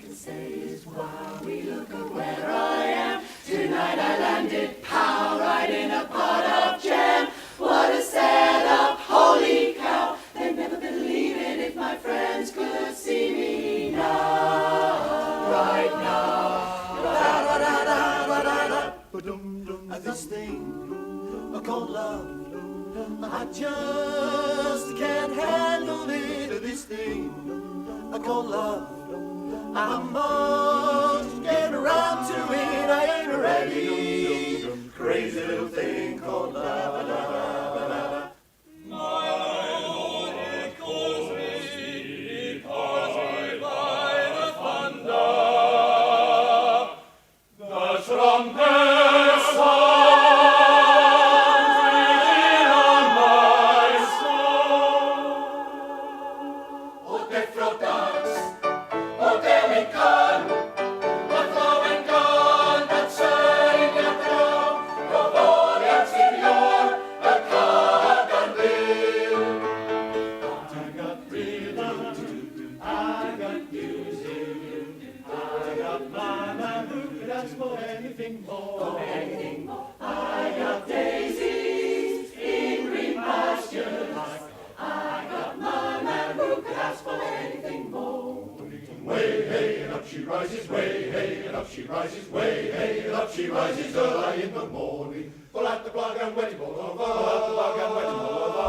can say is, wow, we look at where I am. Tonight I landed, pow, right in a pot of jam. What a setup, holy cow. They'd never believe it if my friends could see me now, right now. Da-da-da-da-da-da-da. This thing called love, I just can't handle it. This thing called love, I must get around to it. I ain't ready. Crazy little thing called love. My Lord, it calls me by the thunder. The trumpet sounds within my soul. Oh, te frotas, oh, te mikan, oh, flowing God, that sang a crown, oh, glory al Señor, a cagadil. I got rhythm, I got music, I got mama who could ask for anything more. I got daisies in green pastures. I got mama who could ask for anything more. Way, hey, and up she rises, way, hey, and up she rises, way, hey, and up she rises early in the morning. Pull out the plug and wedding ball, pull out the plug and wedding ball.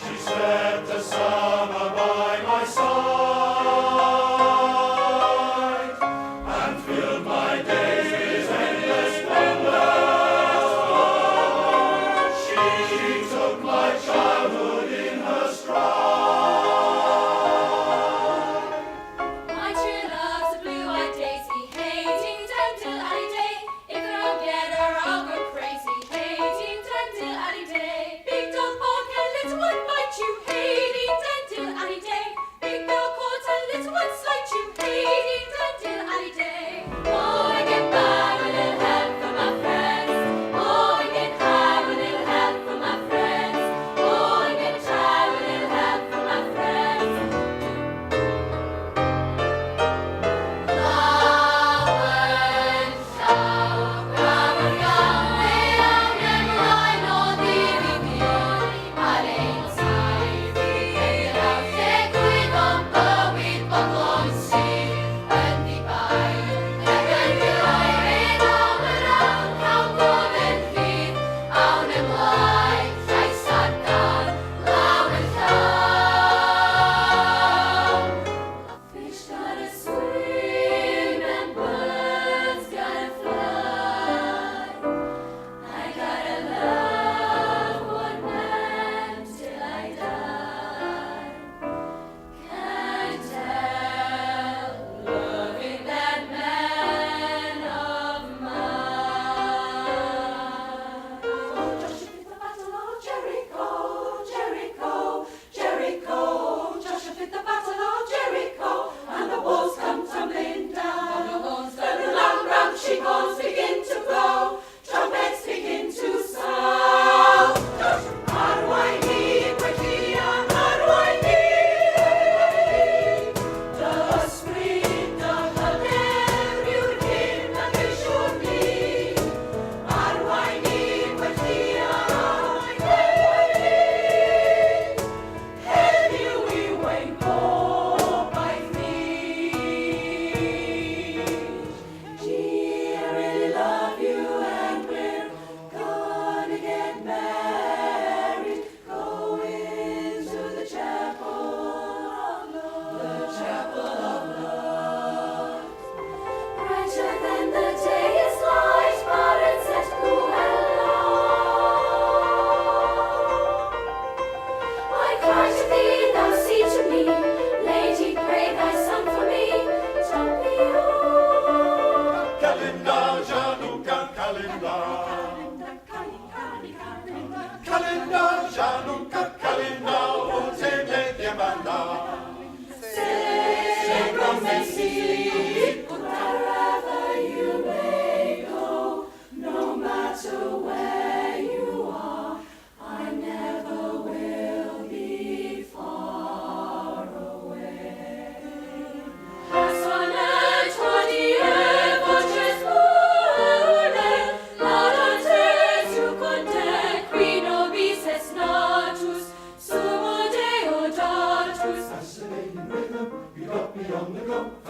She spent the summer by my side and filled my days with endless wonders.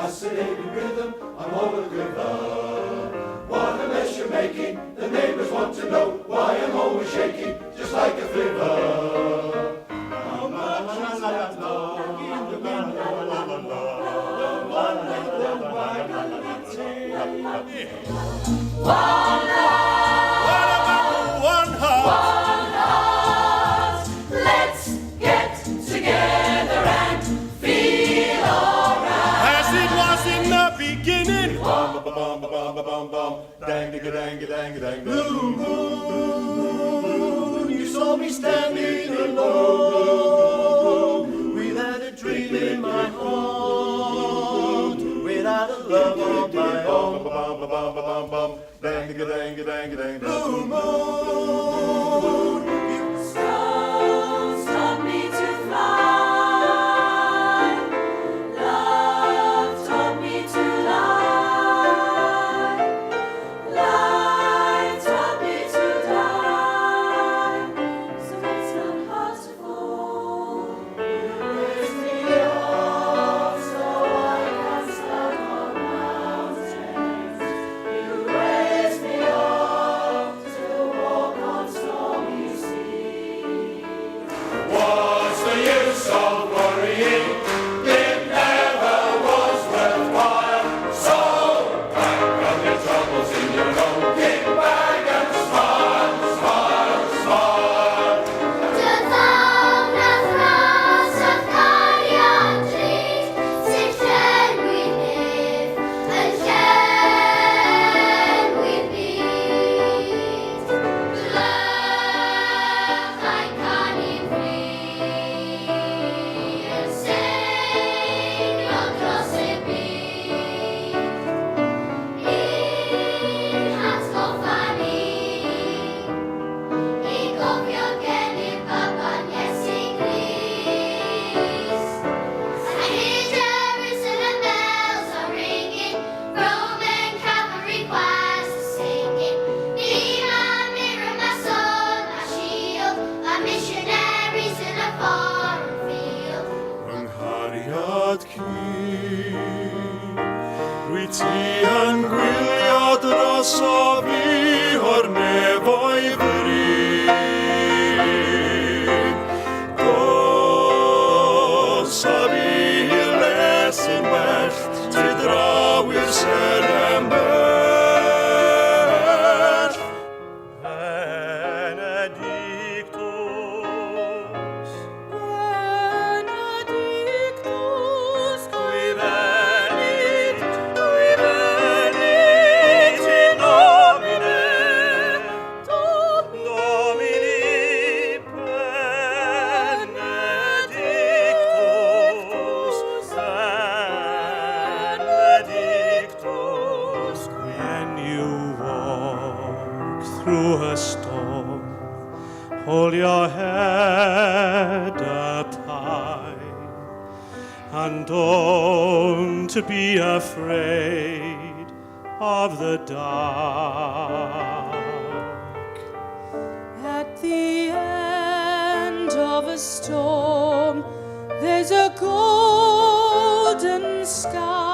oscillating rhythm on over the river. What a mess you're making, the neighbors want to know why I'm always shaking, just like a flivver. How much is that log in the window? One little white One heart. Let's get together and feel alright. As it was in the beginning. Dang-a-dang-a-dang-a-dang. Blue moon, you saw me standing alone, without a dream in my heart, without a love of my own. Dang-a-dang-a-dang-a-dang. Blue moon, you Stars taught me to fly. Love taught me to lie. Life taught me to die. So it's not hard to fall. You raised me up so I can stand on mountains. You raised me up to walk on stormy seas. What's the use of worrying? It never was worthwhile. So pack up your troubles in your own kit bag and smile, smile, smile. The sound of flowers of guardian trees, sing shall we live and shall we beat. Love like honey free and sing your closet beat. In hans kochani, I kopiogeny papanie Greece. I hear Jerusalem bells are ringing, Roman cavalry choirs are singing. Be my mirror, my sword, my shield, my missionaries in a foreign field. Yng nghariad ci, dwi ti yn gwylio drosof i o'r nefoedd yr un. Drosof i les yn well, ti draw i'r ser embell. Benedictus, Benedictus, qui venit in nomine Domini Benedictus, Benedictus. When you walk through a storm, hold your head up high and don't be afraid of the dark. At the end of a storm, there's a golden sky.